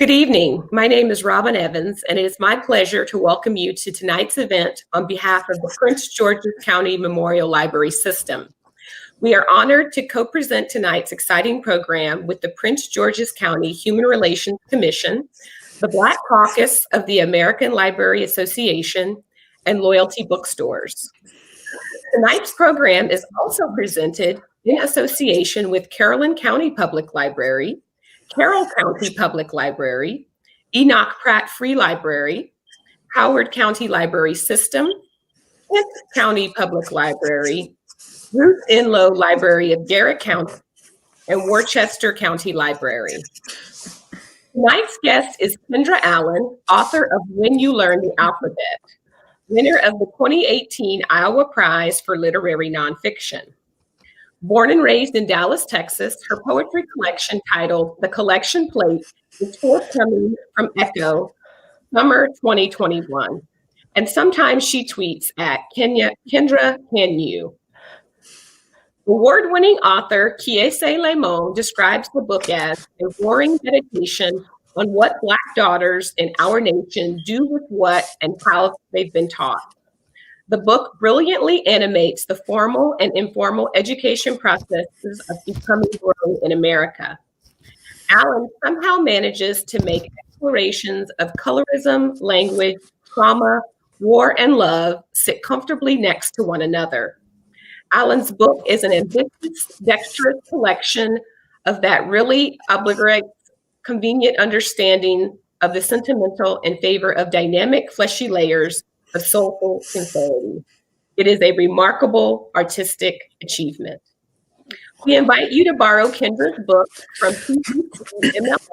Good evening. My name is Robin Evans, and it is my pleasure to welcome you to tonight's event on behalf of the Prince George's County Memorial Library System. We are honored to co-present tonight's exciting program with the Prince George's County Human Relations Commission, the Black Caucus of the American Library Association, and Loyalty Bookstores. Tonight's program is also presented in association with Caroline County Public Library, Carroll County Public Library, Enoch Pratt Free Library, Howard County Library System, Kent County Public Library, Ruth Enlow Library of Garrett County, and Worcester County Library. Tonight's guest is Kendra Allen, author of When You Learn the Alphabet, winner of the 2018 Iowa Prize for Literary Nonfiction. Born and raised in Dallas, Texas, her poetry collection titled The Collection Plate is forthcoming from Echo, summer 2021. And sometimes she tweets at Kendra, can you? Award-winning author Kiese Lemon describes the book as a roaring meditation on what Black daughters in our nation do with what and how they've been taught. The book brilliantly animates the formal and informal education processes of becoming grown in America. Allen somehow manages to make explorations of colorism, language, trauma, war, and love sit comfortably next to one another. Allen's book is an ambitious, dexterous collection of that really obligate, convenient understanding of the sentimental in favor of dynamic, fleshy layers of soulful sincerity. It is a remarkable artistic achievement. We invite you to borrow Kendra's book from MLS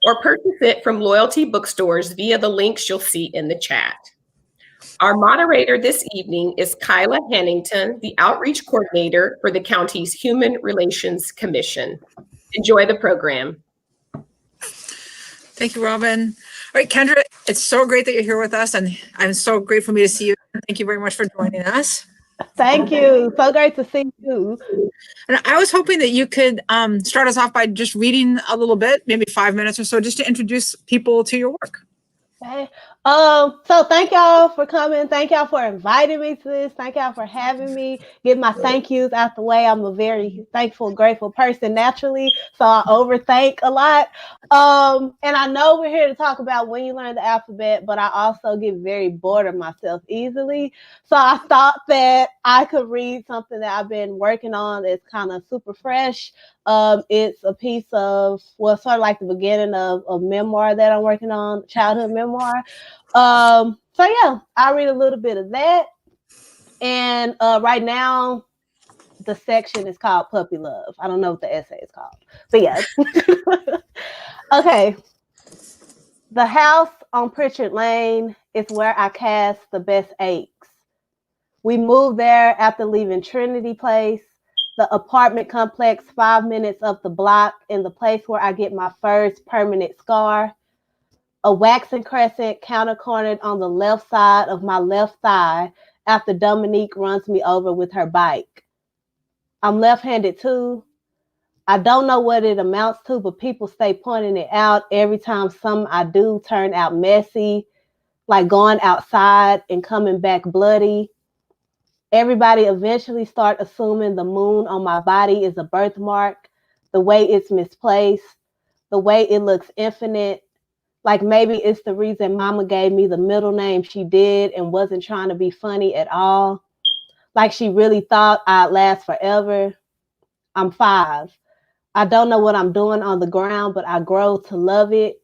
or purchase it from Loyalty Bookstores via the links you'll see in the chat. Our moderator this evening is Kyla Hannington, the Outreach Coordinator for the county's Human Relations Commission. Enjoy the program. Thank you, Robin. All right, Kendra, it's so great that you're here with us, and I'm so grateful for me to see you. Thank you very much for joining us. Thank you. So great to see you. And I was hoping that you could start us off by just reading a little bit, maybe 5 minutes or so, just to introduce people to your work. Okay. So thank y'all for coming. Thank y'all for inviting me to this. Thank y'all for having me. Get my thank yous out the way. I'm a very thankful, grateful person naturally, so I overthink a lot. And I know we're here to talk about when you learn the alphabet, but I also get very bored of myself easily. So I thought that I could read something that I've been working on that's kind of super fresh. It's a piece of, well, sort of like the beginning of a memoir that I'm working on, childhood memoir. So yeah, I read a little bit of that. And right now, the section is called Puppy Love. I don't know what the essay is called, but yeah. Okay. The house on Pritchard Lane is where I cast the best aches. We moved there after leaving Trinity Place, the apartment complex 5 minutes up the block, in the place where I get my first permanent scar. A waxing crescent counter-cornered on the left side of my left thigh after Dominique runs me over with her bike. I'm left-handed too. I don't know what it amounts to, but people stay pointing it out every time something I do turn out messy, like going outside and coming back bloody. Everybody eventually start assuming the moon on my body is a birthmark, the way it's misplaced, the way it looks infinite. Like maybe it's the reason Mama gave me the middle name she did and wasn't trying to be funny at all. Like she really thought I'd last forever. I'm 5. I don't know what I'm doing on the ground, but I grow to love it.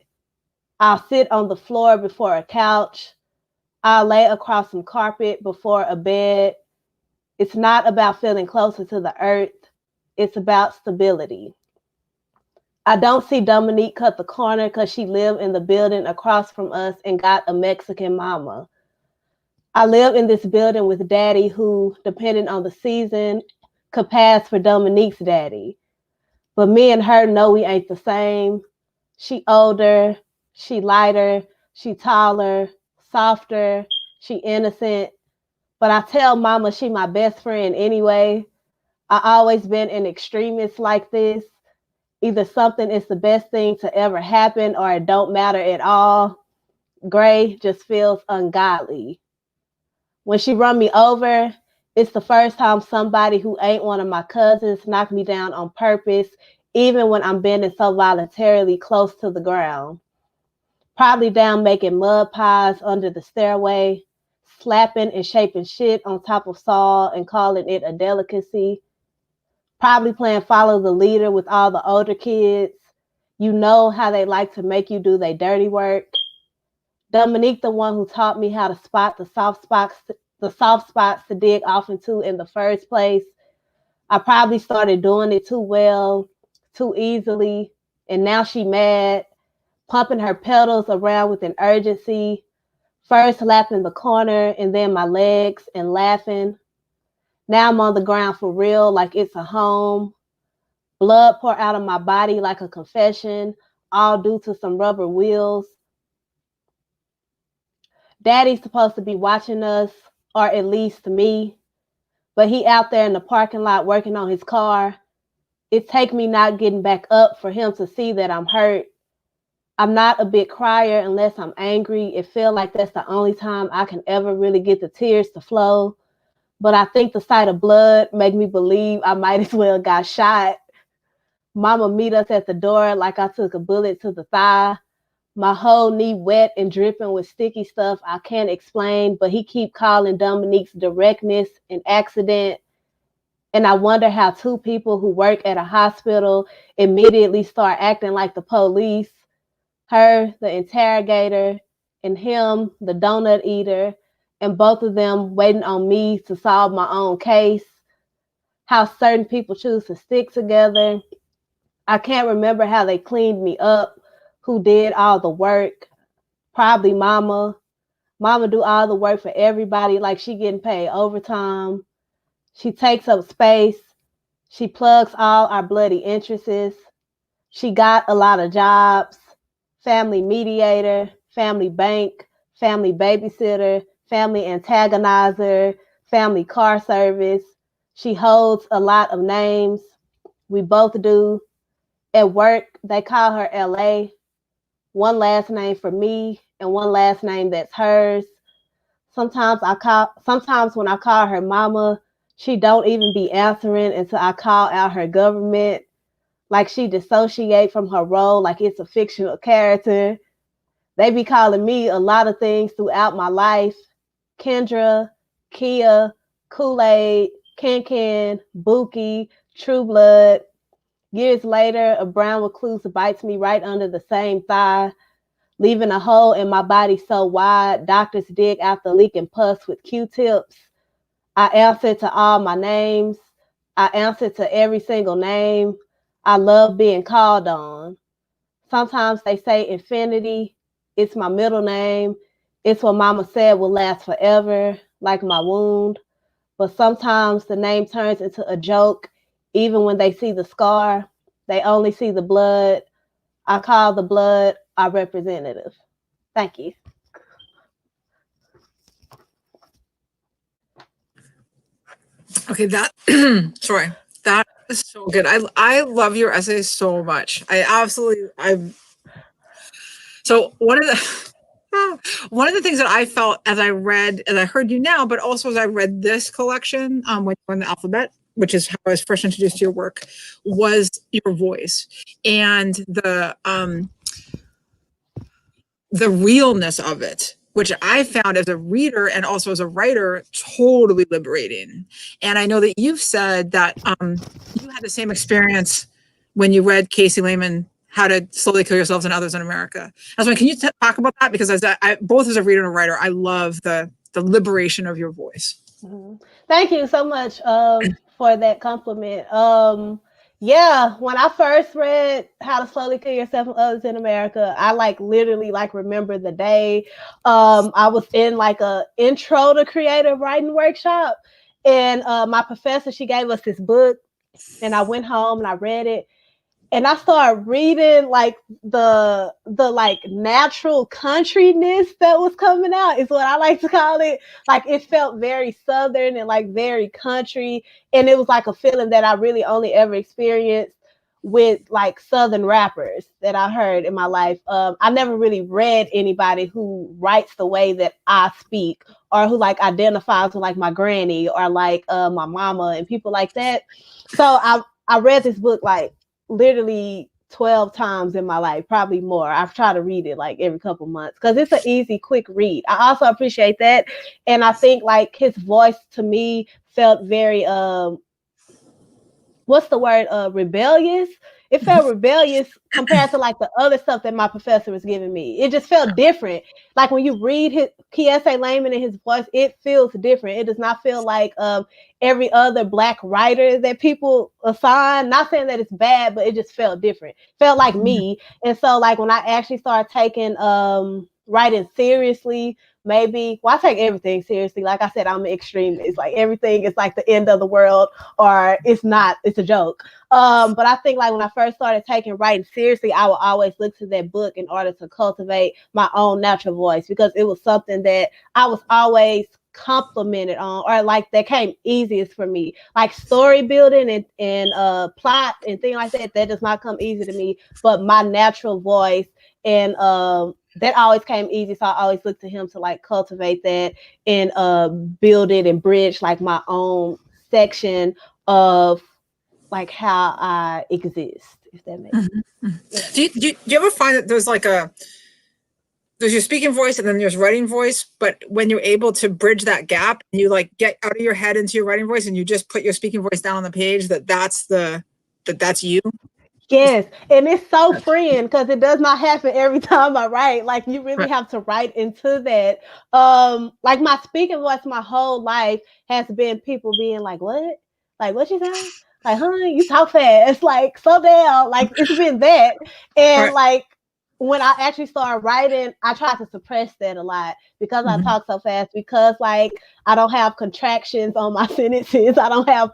I'll sit on the floor before a couch. I'll lay across some carpet before a bed. It's not about feeling closer to the earth. It's about stability. I don't see Dominique cut the corner because she lived in the building across from us and got a Mexican mama. I live in this building with daddy who, depending on the season, could pass for Dominique's daddy. But me and her know we ain't the same. She older, she lighter, she taller, softer, she innocent. But I tell mama she my best friend anyway. I always been an extremist like this. Either something is the best thing to ever happen or it don't matter at all. Gray just feels ungodly. When she run me over, it's the first time somebody who ain't one of my cousins knocked me down on purpose, even when I'm bending so voluntarily close to the ground. Probably down making mud pies under the stairway, slapping and shaping shit on top of Saul and calling it a delicacy. Probably playing follow the leader with all the older kids. You know how they like to make you do their dirty work. Dominique, the one who taught me how to spot the soft spots to dig off into in the first place. I probably started doing it too well, too easily, and now she mad, pumping her pedals around with an urgency, first lapping the corner and then my legs and laughing. Now I'm on the ground for real, like it's a home. Blood pour out of my body like a confession, all due to some rubber wheels. Daddy's supposed to be watching us, or at least me, but he out there in the parking lot working on his car. It take me not getting back up for him to see that I'm hurt. I'm not a big crier unless I'm angry. It feels like that's the only time I can ever really get the tears to flow. But I think the sight of blood make me believe I might as well got shot. Mama meet us at the door like I took a bullet to the thigh. My whole knee wet and dripping with sticky stuff I can't explain, but he keep calling Dominique's directness an accident. And I wonder how two people who work at a hospital immediately start acting like the police. Her, the interrogator, and him, the donut eater, and both of them waiting on me to solve my own case. How certain people choose to stick together. I can't remember how they cleaned me up, who did all the work. Probably mama. Mama do all the work for everybody like she getting paid overtime. She takes up space. She plugs all our bloody interests. She got a lot of jobs. Family mediator, family bank, family babysitter, family antagonizer, family car service. She holds a lot of names. We both do. At work, they call her LA. One last name for me and one last name that's hers. Sometimes when I call her mama, she don't even be answering until I call out her government. Like she dissociate from her role like it's a fictional character. They be calling me a lot of things throughout my life. Kendra, Kia, Kool-Aid, Ken, Buki, True Blood. Years later, a brown recluse bites me right under the same thigh, leaving a hole in my body so wide, doctors dig out the leaking pus with Q-tips. I answer to all my names. I answer to every single name. I love being called on. Sometimes they say infinity. It's my middle name. It's what mama said will last forever, like my wound. But sometimes the name turns into a joke. Even when they see the scar, they only see the blood. I call the blood our representative. Thank you. Okay, that sorry, that is so good. I love your essays so much. So one of the things that I felt as I heard you now, but also as I read this collection, when you're in the alphabet, which is how I was first introduced to your work, was your voice and the realness of it, which I found as a reader and also as a writer totally liberating. And I know that you've said that you had the same experience when you read Casey Lehman, How to Slowly Kill Yourselves and Others in America. I was wondering, can you talk about that? Because both as a reader and a writer, I love the liberation of your voice. Mm-hmm. Thank you so much for that compliment. Yeah, when I first read How to Slowly Kill Yourself and Others in America, I literally remember the day. I was in a intro to creative writing workshop, and my professor, she gave us this book, and I went home and I read it. And I started reading the natural countryness that was coming out is what I like to call it. It felt very Southern and very country. And it was a feeling that I really only ever experienced with like Southern rappers that I heard in my life. I never really read anybody who writes the way that I speak, or who like identifies with like my granny or like my mama and people like that. So I read this book like literally 12 times in my life, probably more. I've tried to read it like every couple months because it's an easy, quick read. I also appreciate that. And I think like his voice to me felt very what's the word? Rebellious. It felt rebellious compared to like the other stuff that my professor was giving me. It just felt different. Like when you read his Kiese Layman and his voice, it feels different. It does not feel like every other Black writer that people assign. Not saying that it's bad, but it just felt different. Felt like me. And so like when I actually started taking writing seriously, maybe, well, I take everything seriously. Like I said, I'm an extremist. Like everything is like the end of the world, or it's not, it's a joke. But I think like when I first started taking writing seriously, I would always look to that book in order to cultivate my own natural voice, because it was something that I was always complimented on, or like that came easiest for me. Like story building and plot and things like that, that does not come easy to me. But my natural voice and that always came easy. So I always look to him to like cultivate that and build it and bridge like my own section of like how I exist, if that makes sense. Do you ever find that there's like there's your speaking voice and then there's writing voice, but when you're able to bridge that gap, you like get out of your head into your writing voice and you just put your speaking voice down on the page, that's you? Yes, and it's so freeing because it does not happen every time I write. Like you really have to write into that. Like my speaking voice my whole life has been people being like, "What? Like what you saying? Like, honey, you talk fast. Like slow down." Like it's been that, and like when I actually started writing, I tried to suppress that a lot because I talk so fast. Because like I don't have contractions on my sentences. I don't have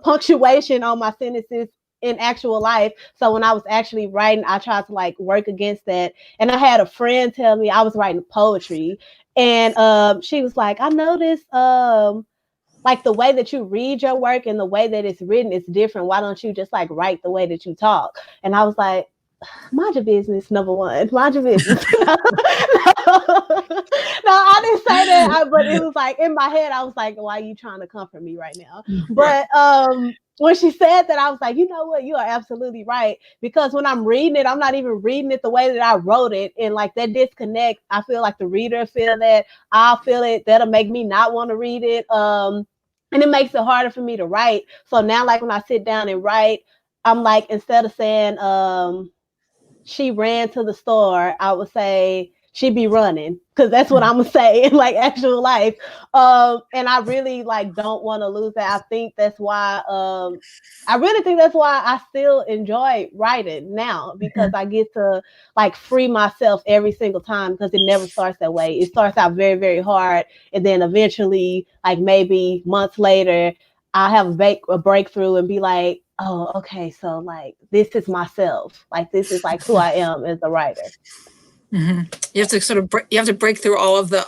punctuation on my sentences in actual life. So when I was actually writing, I tried to like work against that. And I had a friend tell me I was writing poetry, and she was like, "I noticed like the way that you read your work and the way that it's written is different. Why don't you just like write the way that you talk?" And I was like, mind your business, number one. Mind your business. No, I didn't say that. But it was like in my head, I was like, why are you trying to comfort me right now? But when she said that, I was like, you know what? You are absolutely right. Because when I'm reading it, I'm not even reading it the way that I wrote it. And like that disconnect, I feel like the reader feel that. I'll feel it. That'll make me not want to read it. And it makes it harder for me to write. So now, like when I sit down and write, I'm like, instead of saying, she ran to the store, I would say she be running, because that's what I'm gonna say in like actual life. And I really like don't want to lose that. I think that's why I really think that's why I still enjoy writing now, because I get to like free myself every single time, because it never starts that way. It starts out very, very hard, and then eventually, like maybe months later, I have a breakthrough and be like, oh, okay, so like this is myself. Like this is like who I am as a writer. You have to sort of you have to break through all of the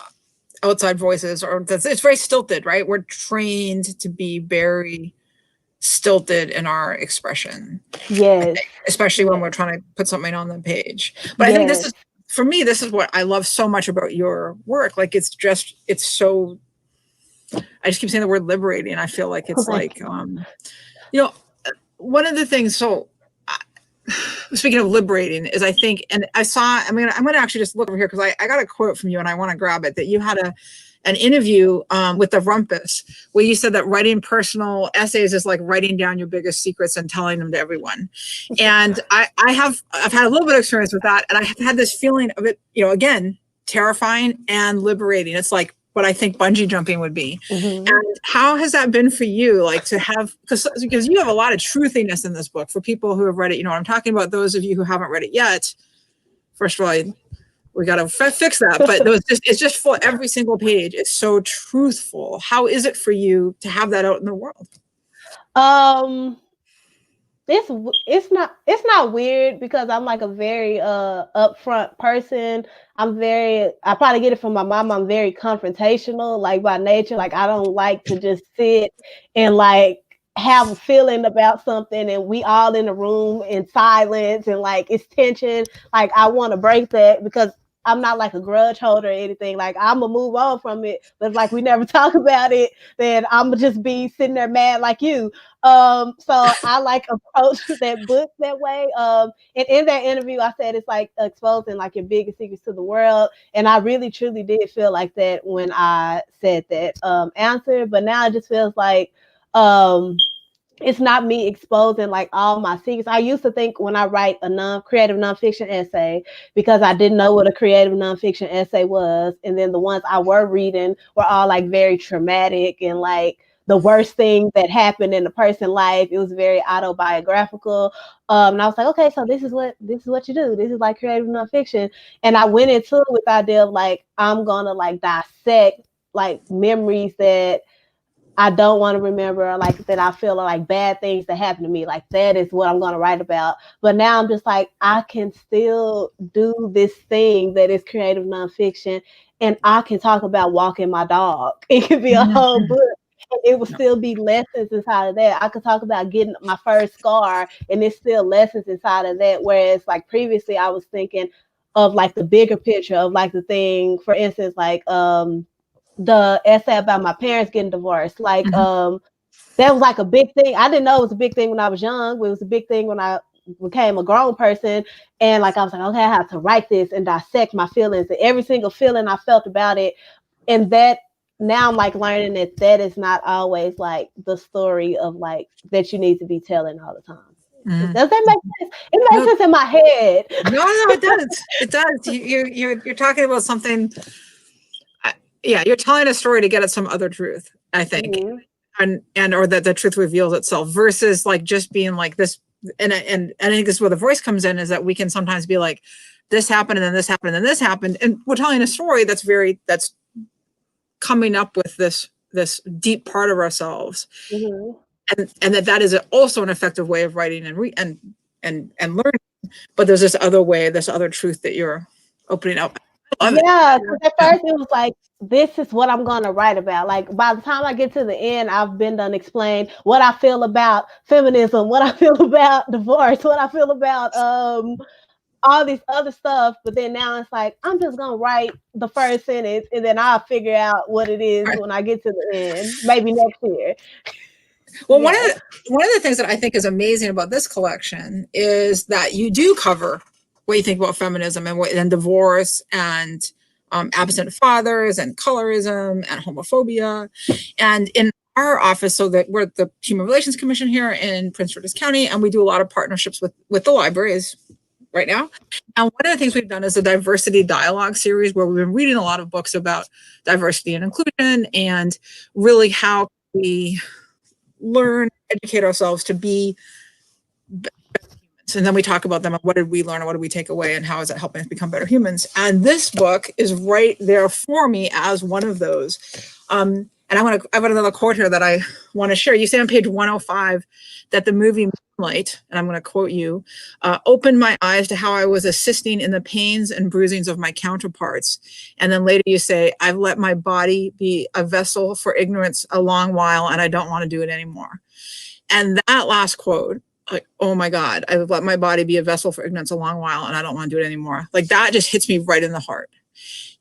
outside voices, or it's very stilted, right? We're trained to be very stilted in our expression. Yes. Especially when we're trying to put something on the page. But I think this is, for me, this is what I love so much about your work. Like it's so, I just keep saying the word liberating. I feel like it's like, you know, one of the things, so speaking of liberating, is I think, and I'm going to actually just look over here because I got a quote from you and I want to grab it, that you had an interview with the Rumpus where you said that writing personal essays is like writing down your biggest secrets and telling them to everyone. And I've had a little bit of experience with that, and I have had this feeling of it, you know, again, terrifying and liberating. It's like what I think bungee jumping would be. And how has that been for you? Like to have, because you have a lot of truthiness in this book. For people who have read it, you know what I'm talking about. Those of you who haven't read it yet, first of all, we got to fix that. But it's just full. Every single page is so truthful. How is it for you to have that out in the world? It's not weird, because I'm like a very upfront person. I probably get it from my mom. I'm very confrontational, like by nature. Like I don't like to just sit and like have a feeling about something and we all in the room in silence and like it's tension, like I want to break that because I'm not like a grudge holder or anything. Like I'm gonna move on from it, but like we never talk about it, then I'm gonna just be sitting there mad like you. So I like approach that book that way. And in that interview, I said it's like exposing like your biggest secrets to the world, and I really truly did feel like that when I said that answer. But now it just feels like it's not me exposing like all my secrets. I used to think when I write a creative nonfiction essay, because I didn't know what a creative nonfiction essay was, and then the ones I were reading were all like very traumatic and like the worst thing that happened in the person's life. It was very autobiographical. And I was like, okay, so this is what you do. This is like creative nonfiction. And I went into it with the idea of like, I'm gonna like dissect like memories that I don't want to remember, like that I feel like bad things that happen to me. Like that is what I'm going to write about. But now I'm just like, I can still do this thing that is creative nonfiction, and I can talk about walking my dog. It could be a whole book. It will still be lessons inside of that. I could talk about getting my first scar, and it's still lessons inside of that. Whereas like previously I was thinking of like the bigger picture of like the thing, for instance, like the essay about my parents getting divorced. Like that was like a big thing. I didn't know it was a big thing when I was young. It was a big thing when I became a grown person. And like I was like, okay, I have to write this and dissect my feelings and every single feeling I felt about it. And that now I'm like learning that that is not always like the story of like that you need to be telling all the time. Does that make sense? It makes sense in my head. No, it does. It does. You're talking about something. Yeah, you're telling a story to get at some other truth, I think, and or that the truth reveals itself versus like just being like this. And I think this is where the voice comes in, is that we can sometimes be like, this happened and then this happened and then this happened, and we're telling a story that's coming up with this deep part of ourselves, and that is also an effective way of writing and learning. But there's this other way, this other truth that you're opening up. Yeah, because at first it was like, this is what I'm going to write about. Like by the time I get to the end, I've been done explain what I feel about feminism, what I feel about divorce, what I feel about all this other stuff. But then now it's like, I'm just going to write the first sentence and then I'll figure out what it is when I get to the end, maybe next year. Well, one of the things that I think is amazing about this collection is that you do cover what you think about feminism and divorce and absent fathers and colorism and homophobia. And in our office, so that we're at the Human Relations Commission here in Prince George's County, and we do a lot of partnerships with the libraries right now. And one of the things we've done is a diversity dialogue series where we've been reading a lot of books about diversity and inclusion and really how we learn, educate ourselves to be better humans. And then we talk about them and what did we learn and what did we take away and how is it helping us become better humans. And this book is right there for me as one of those. And I've got another quote here that I want to share. You say on page 105 that the movie Moonlight, and I'm going to quote you, opened my eyes to how I was assisting in the pains and bruisings of my counterparts. And then later you say, I've let my body be a vessel for ignorance a long while, and I don't want to do it anymore. And that last quote, like, oh my God, I've let my body be a vessel for ignorance a long while, and I don't want to do it anymore. Like that just hits me right in the heart.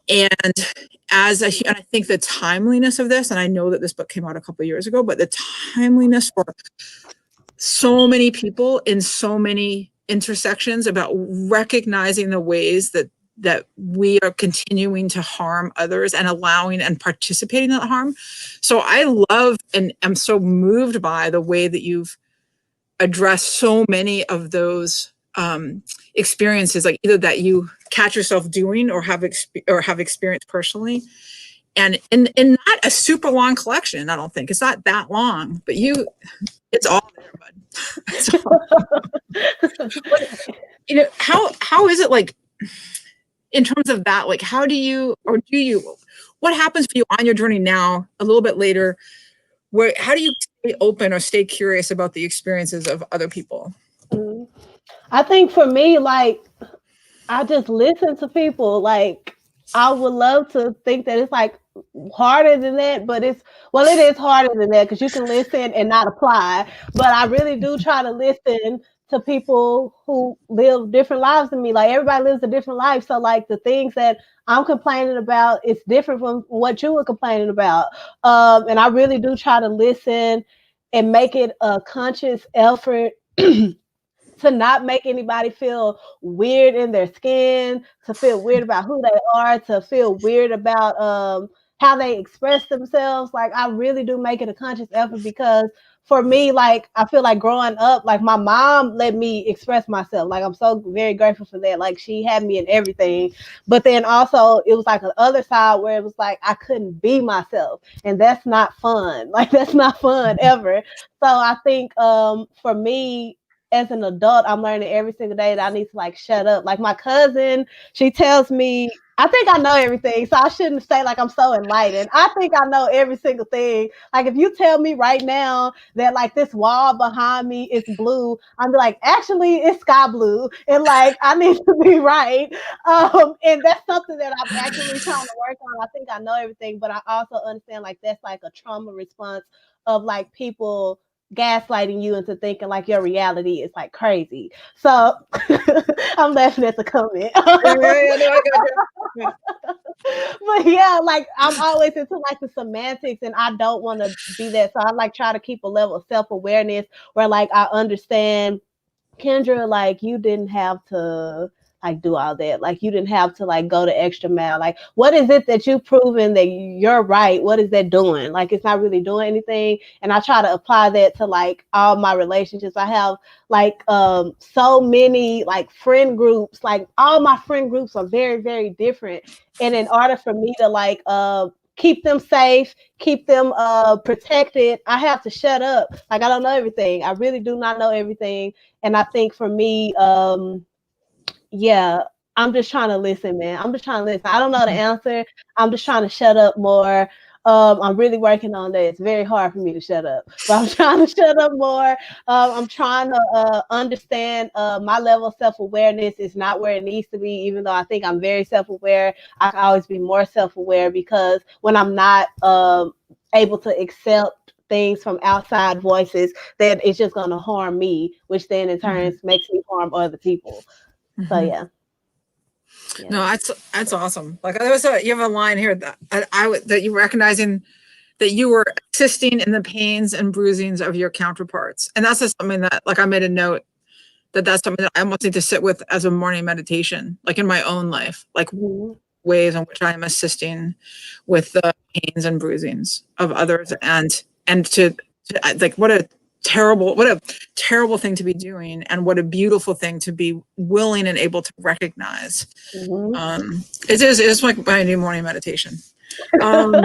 And and I think the timeliness of this, and I know that this book came out a couple of years ago, but the timeliness for so many people in so many intersections about recognizing the ways that we are continuing to harm others and allowing and participating in that harm. So I love and am so moved by the way that you've addressed so many of those experiences, like either that you catch yourself doing or have experienced personally, and in not a super long collection. I don't think it's not that long, but it's all there, bud. But, how is it, like, in terms of that, like, how do you, what happens for you on your journey now, a little bit later, how do you stay open or stay curious about the experiences of other people? I think for me, like, I just listen to people. Like, I would love to think that it's like harder than that, but it is harder than that because you can listen and not apply. But I really do try to listen to people who live different lives than me. Like everybody lives a different life. So like the things that I'm complaining about, it's different from what you were complaining about. And I really do try to listen and make it a conscious effort to not make anybody feel weird in their skin, to feel weird about who they are, to feel weird about how they express themselves. Like I really do make it a conscious effort because for me, like I feel like growing up, like my mom let me express myself. Like I'm so very grateful for that. Like she had me in everything. But then also it was like the other side where it was like I couldn't be myself. And that's not fun. Like that's not fun ever. So I think for me, as an adult, I'm learning every single day that I need to like shut up. Like my cousin, she tells me, I think I know everything, so I shouldn't say like I'm so enlightened. I think I know every single thing. Like if you tell me right now that like this wall behind me is blue, I'm like, actually it's sky blue, and like I need to be right. And that's something that I'm actually trying to work on. I think I know everything, but I also understand like that's like a trauma response of like people gaslighting you into thinking like your reality is like crazy. So I'm laughing at the comment. But yeah, like I'm always into like the semantics and I don't want to be that. So I like try to keep a level of self-awareness where like I understand, Kendra, like you didn't have to like do all that. Like you didn't have to like go the extra mile. Like what is it that you've proven that you're right? What is that doing? Like it's not really doing anything. And I try to apply that to like all my relationships. I have like so many like friend groups. Like all my friend groups are very, very different. And in order for me to like keep them safe, keep them protected, I have to shut up. Like I don't know everything. I really do not know everything. And I think for me, yeah, I'm just trying to listen, man. I'm just trying to listen. I don't know the answer. I'm just trying to shut up more. I'm really working on that. It's very hard for me to shut up, but I'm trying to shut up more. I'm trying to understand my level of self-awareness is not where it needs to be, even though I think I'm very self-aware. I can always be more self-aware because when I'm not able to accept things from outside voices, then it's just going to harm me, which then in turn makes me harm other people. So yeah. No, that's awesome. Like you have a line here that that you recognizing that you were assisting in the pains and bruisings of your counterparts, and that's just something that like I made a note that's something that I almost need to sit with as a morning meditation, like in my own life, like ways in which I am assisting with the pains and bruisings of others, and to like what a terrible thing to be doing, and what a beautiful thing to be willing and able to recognize. It is like my new morning meditation. No,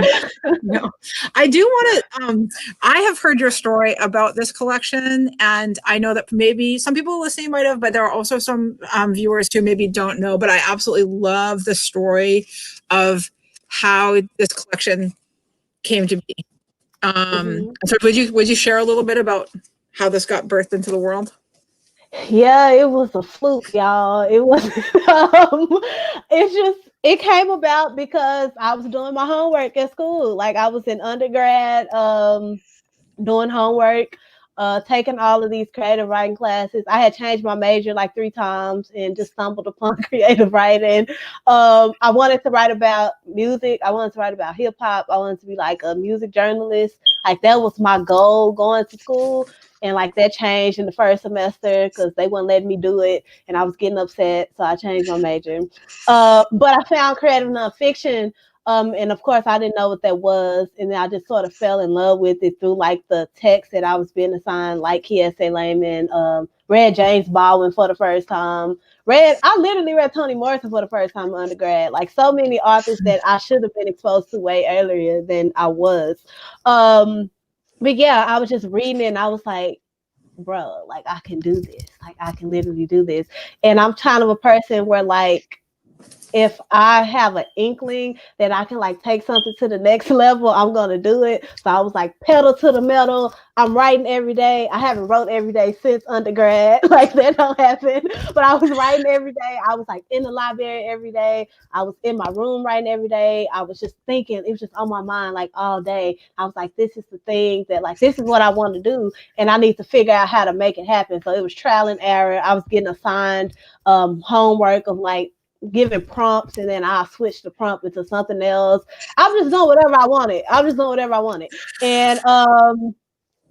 I do want to I have heard your story about this collection, and I know that maybe some people listening might have, but there are also some viewers who maybe don't know, but I absolutely love the story of how this collection came to be. So would you share a little bit about how this got birthed into the world? Yeah, it was a fluke, y'all. It was it came about because I was doing my homework at school. Like I was in undergrad, doing homework, taking all of these creative writing classes. I had changed my major like 3 times and just stumbled upon creative writing. I wanted to write about music. I wanted to write about hip hop. I wanted to be like a music journalist. Like that was my goal going to school. And like that changed in the first semester because they wouldn't let me do it. And I was getting upset. So I changed my major. But I found creative nonfiction. And of course I didn't know what that was. And then I just sort of fell in love with it through like the text that I was being assigned, like Kiese Layman, read James Baldwin for the first time. I literally read Toni Morrison for the first time in undergrad. Like so many authors that I should have been exposed to way earlier than I was. But yeah, I was just reading it and I was like, bro, like I can do this. Like I can literally do this. And I'm kind of a person where like if I have an inkling that I can like take something to the next level, I'm gonna do it. So I was like pedal to the metal. I'm writing every day. I haven't wrote every day since undergrad. Like that don't happen. But I was writing every day. I was like in the library every day. I was in my room writing every day. I was just thinking, it was just on my mind like all day. I was like, this is the thing that like this is what I want to do. And I need to figure out how to make it happen. So it was trial and error. I was getting assigned homework of like giving prompts, and then I switched the prompt into something else. I was just doing whatever I wanted. And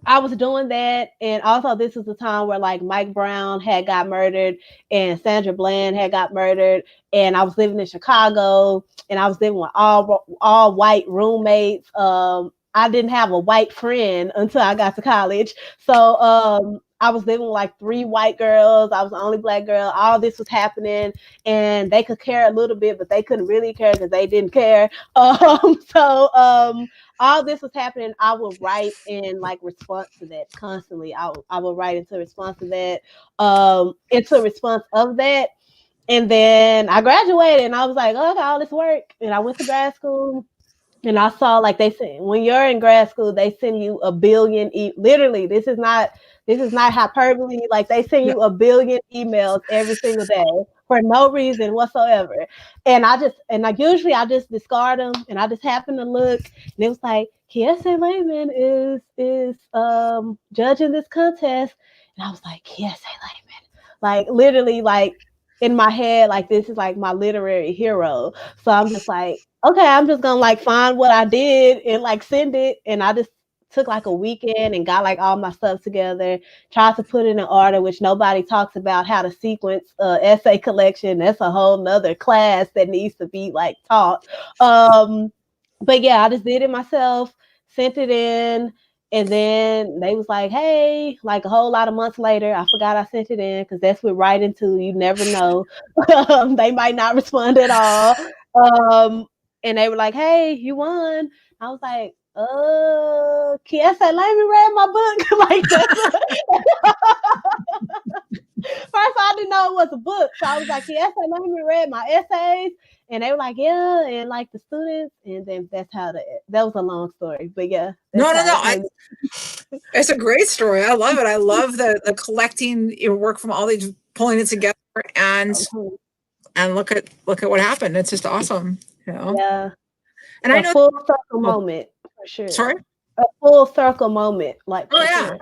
I was doing that. And also this was the time where like Mike Brown had got murdered and Sandra Bland had got murdered. And I was living in Chicago, and I was living with all white roommates. I didn't have a white friend until I got to college. So I was living with like 3 white girls. I was the only black girl. All this was happening, and they could care a little bit, but they couldn't really care because they didn't care. All this was happening. I would write in like response to that constantly. I would write into response to that, into response of that. And then I graduated, and I was like, oh, I got all this work. And I went to grad school. And I saw like they said when you're in grad school, they send you a billion literally, this is not hyperbole, like they send you a billion emails every single day for no reason whatsoever. And usually I just discard them, and I just happen to look, and it was like KSA Layman is judging this contest. And I was like, KSA Layman. Like literally, like in my head, like this is like my literary hero. So I'm just like, okay, I'm just gonna like find what I did and like send it. And I just took like a weekend and got like all my stuff together, tried to put it in order, which nobody talks about how to sequence essay collection. That's a whole nother class that needs to be like taught. But yeah, I just did it myself, sent it in. And then they was like, hey, like a whole lot of months later, I forgot I sent it in because that's what writing to. You never know. They might not respond at all. And they were like, hey, you won. I was like, KSA, let me read my book. Like first I didn't know it was a book. So I was like, KSA, let me read my essays. And they were like, yeah, and like the students, and then that's how that was a long story. But yeah. No. It's a great story. I love it. I love the collecting your work from all these, pulling it together, and look at what happened. It's just awesome. You know? Yeah. And I know full circle moment for sure. Sorry? A full circle moment, like yeah.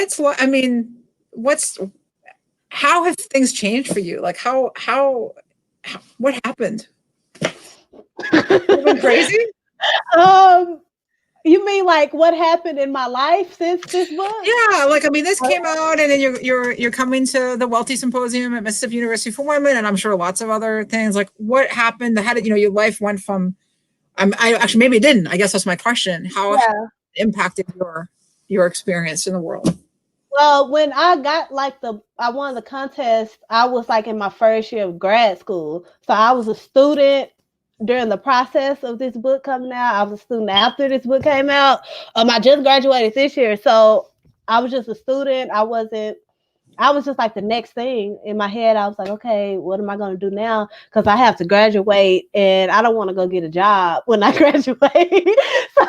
Sure. How have things changed for you? Like how what happened? You've been crazy? You mean like what happened in my life since this book? Yeah, like I mean, this came out, and then you're coming to the Wealthy Symposium at Mississippi University for Women, and I'm sure lots of other things. Like what happened? How did your life went from? I actually maybe it didn't. I guess that's my question. How it impacted your experience in the world? Well, when I got like I won the contest, I was like in my first year of grad school, so I was a student during the process of this book coming out. I was a student after this book came out. I just graduated this year, so I was just a student. I was just like the next thing in my head. I was like, okay, what am I going to do now? Because I have to graduate, and I don't want to go get a job when I graduate. So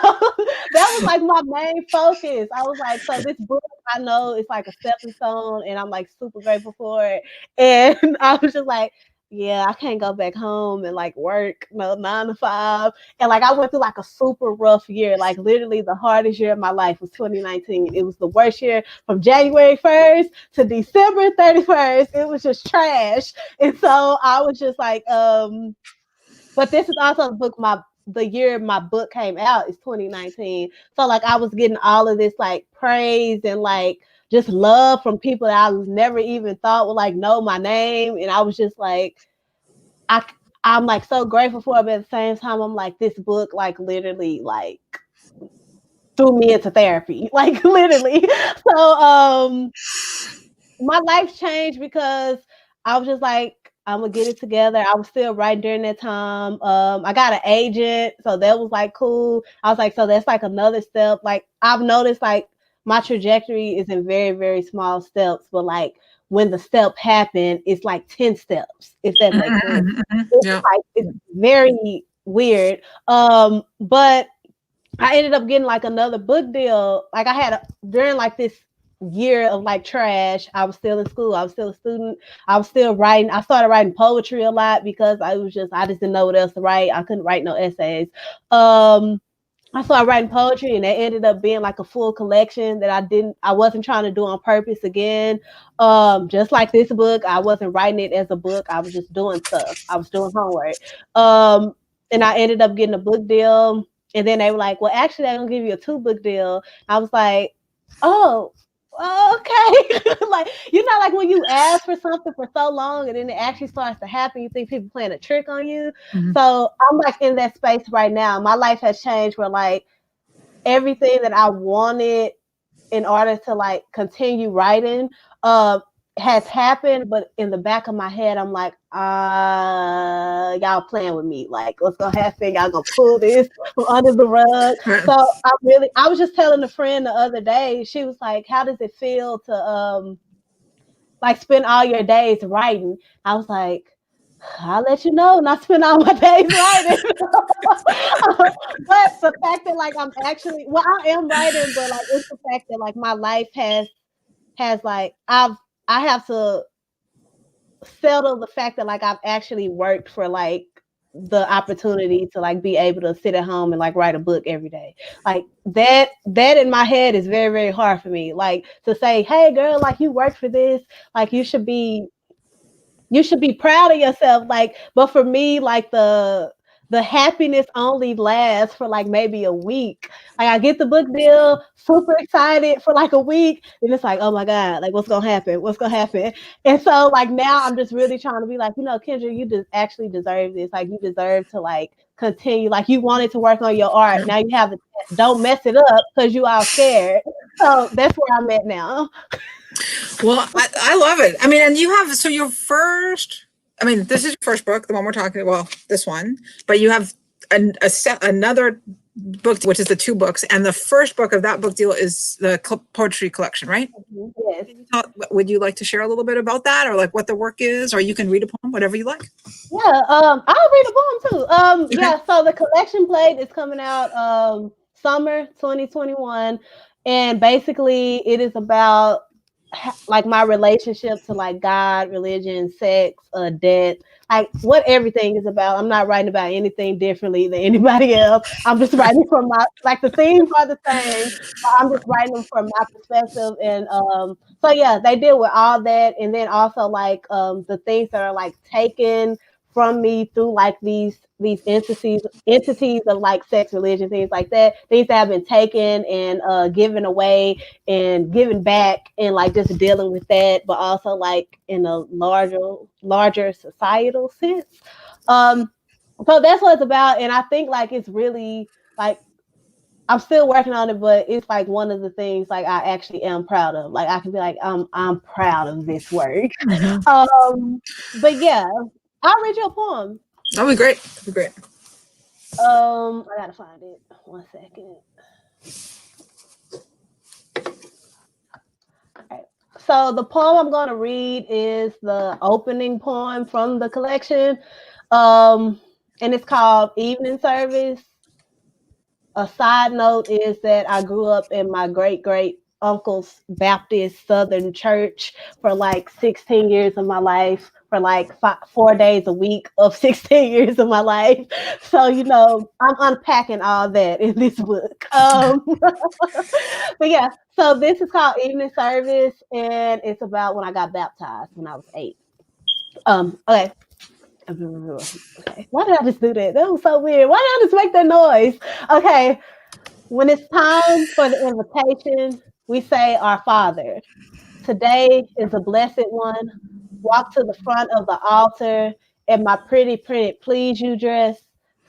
that was like my main focus. I was like, so this book, I know it's like a stepping stone, and I'm like super grateful for it. And I was just like, yeah, I can't go back home and like work 9 to 5. And like I went through like a super rough year. Like literally the hardest year of my life was 2019. It was the worst year from January 1st to December 31st. It was just trash. And so I was just like, but this is also the year my book came out is 2019. So like I was getting all of this like praise and like just love from people that I never even thought would like know my name. And I was just like, I'm like so grateful for it, but at the same time, I'm like, this book like literally like threw me into therapy, like literally. So my life changed because I was just like, I'm gonna get it together. I was still writing during that time. I got an agent, so that was like cool. I was like, so that's like another step. Like I've noticed like my trajectory is in very, very small steps, but like when the step happened, it's like 10 steps, if that makes sense. It's very weird. But I ended up getting like another book deal. Like I had during like this year of like trash, I was still in school. I was still a student. I was still writing. I started writing poetry a lot because I just didn't know what else to write. I couldn't write no essays. I started writing poetry, and it ended up being like a full collection that I wasn't trying to do on purpose again. Just like this book, I wasn't writing it as a book. I was just doing stuff. I was doing homework. And I ended up getting a book deal. And then they were like, well, actually, they're going to give you a 2-book deal. I was like, oh, okay. Like, you know, like when you ask for something for so long and then it actually starts to happen, you think people playing a trick on you. Mm-hmm. So I'm like in that space right now. My life has changed where like everything that I wanted in order to like continue writing has happened, but in the back of my head, I'm like, y'all playing with me. Like, what's gonna happen? Y'all gonna pull this from under the rug. So I was just telling a friend the other day, she was like, how does it feel to like spend all your days writing? I was like, I'll let you know, not spend all my days writing. But the fact that like I'm actually, well, I am writing, but like it's the fact that like my life has like I have to settle the fact that like I've actually worked for like the opportunity to like be able to sit at home and like write a book every day. Like that in my head is very, very hard for me. Like to say, hey girl, like you worked for this, like you should be proud of yourself. Like, but for me, like the happiness only lasts for like maybe a week. Like I get the book deal, super excited for like a week, and it's like, oh my God, like what's gonna happen? What's gonna happen? And so like now I'm just really trying to be like, you know, Kendra, you just actually deserve this. Like you deserve to like continue. Like you wanted to work on your art. Now you have to don't mess it up because you all scared. So that's where I'm at now. Well, I love it. I mean, and you have, so your first, I mean, this is your first book, the one we're talking about, well, this one, but you have another book, which is the 2 books. And the first book of that book deal is the poetry collection, right? Yes. Would you like to share a little bit about that, or like what the work is, or you can read a poem, whatever you like? Yeah, I'll read a poem too. Okay. Yeah, so the collection plate is coming out summer 2021. And basically it is about like my relationship to like God, religion, sex, debt, like what everything is about. I'm not writing about anything differently than anybody else. I'm just writing from my, like the themes are the same. I'm just writing them from my perspective. And so yeah, they deal with all that. And then also like the things that are like taken from me through like these entities of like sex, religion, things like that, things that have been taken and given away and given back, and like just dealing with that, but also like in a larger societal sense. So that's what it's about. And I think like it's really like I'm still working on it, but it's like one of the things like I actually am proud of. Like I can be like, I'm proud of this work. Mm-hmm. But yeah, I'll read you a poem. That'd be great. That'd be great. I gotta find it. 1 second. Okay. So the poem I'm gonna read is the opening poem from the collection. And it's called Evening Service. A side note is that I grew up in my great uncle's Baptist Southern church for like 16 years of my life, for like 4 days a week of 16 years of my life. So, you know, I'm unpacking all that in this book. But yeah, so this is called Evening Service, and it's about when I got baptized when I was 8. Okay. Okay. Why did I just do that? That was so weird. Why did I just make that noise? Okay. When it's time for the invitation, we say, Our Father. Today is a blessed one. Walk to the front of the altar in my pretty printed please you dress,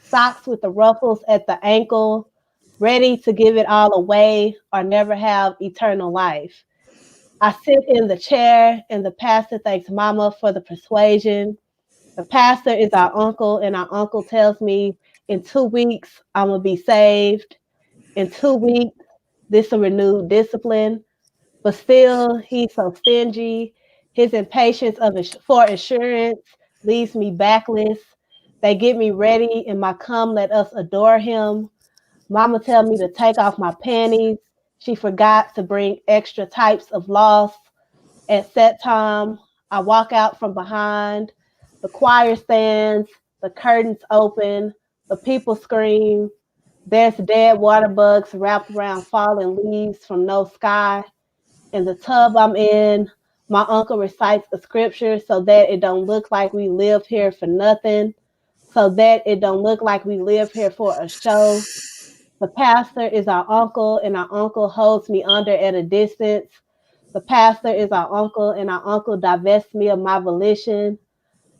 socks with the ruffles at the ankle, ready to give it all away or never have eternal life. I sit in the chair and the pastor thanks Mama for the persuasion. The pastor is our uncle, and our uncle tells me in 2 weeks I'm going to be saved. In 2 weeks, this a renewed discipline. But still, he's so stingy. His impatience for assurance leaves me backless. They get me ready in my come, let us adore him. Mama tell me to take off my panties. She forgot to bring extra types of loss. At set time, I walk out from behind. The choir stands, the curtains open, the people scream. There's dead water bugs wrapped around fallen leaves from no sky. In the tub I'm in, my uncle recites the scripture so that it don't look like we live here for nothing, so that it don't look like we live here for a show. The pastor is our uncle, and our uncle holds me under at a distance. The pastor is our uncle, and our uncle divests me of my volition.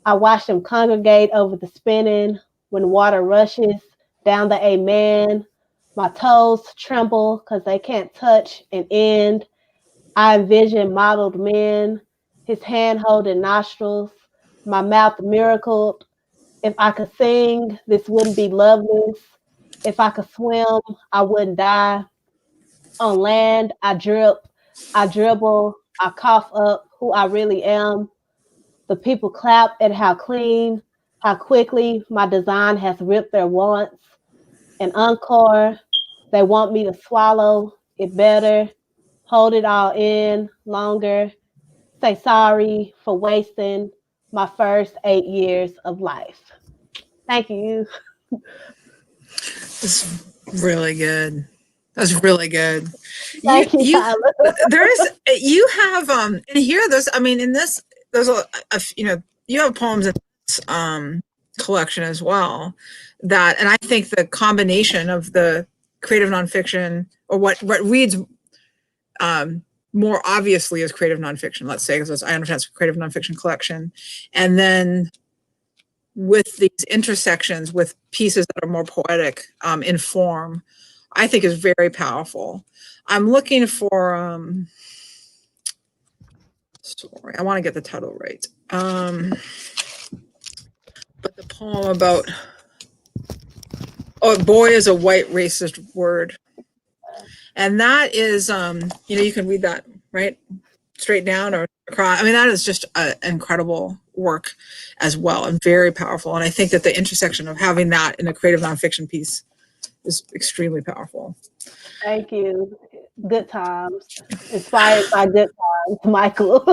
I watch them congregate over the spinning when water rushes down the amen. My toes tremble because they can't touch an end. I envision modeled men, his hand holding nostrils, my mouth miracled. If I could sing, this wouldn't be loveless. If I could swim, I wouldn't die. On land, I drip, I dribble, I cough up who I really am. The people clap at how clean, how quickly my design has ripped their wants. An encore, they want me to swallow it better, hold it all in longer, say sorry for wasting my first 8 years of life. Thank you. It's really good. That's really good. Thank you, Tyler. You have and here there's I mean in this there's you have poems in this collection as well that, and I think the combination of the creative nonfiction, or what reads more obviously as creative nonfiction, let's say, because I understand it's a creative nonfiction collection, and then with these intersections with pieces that are more poetic in form, I think is very powerful. I'm looking for, sorry, I want to get the title right. But the poem about, boy is a white racist word. And that is, you can read that, right? Straight down or across. I mean, that is just an incredible work as well, and very powerful. And I think that the intersection of having that in a creative nonfiction piece is extremely powerful. Thank you. Good times. Inspired by good times, Michael.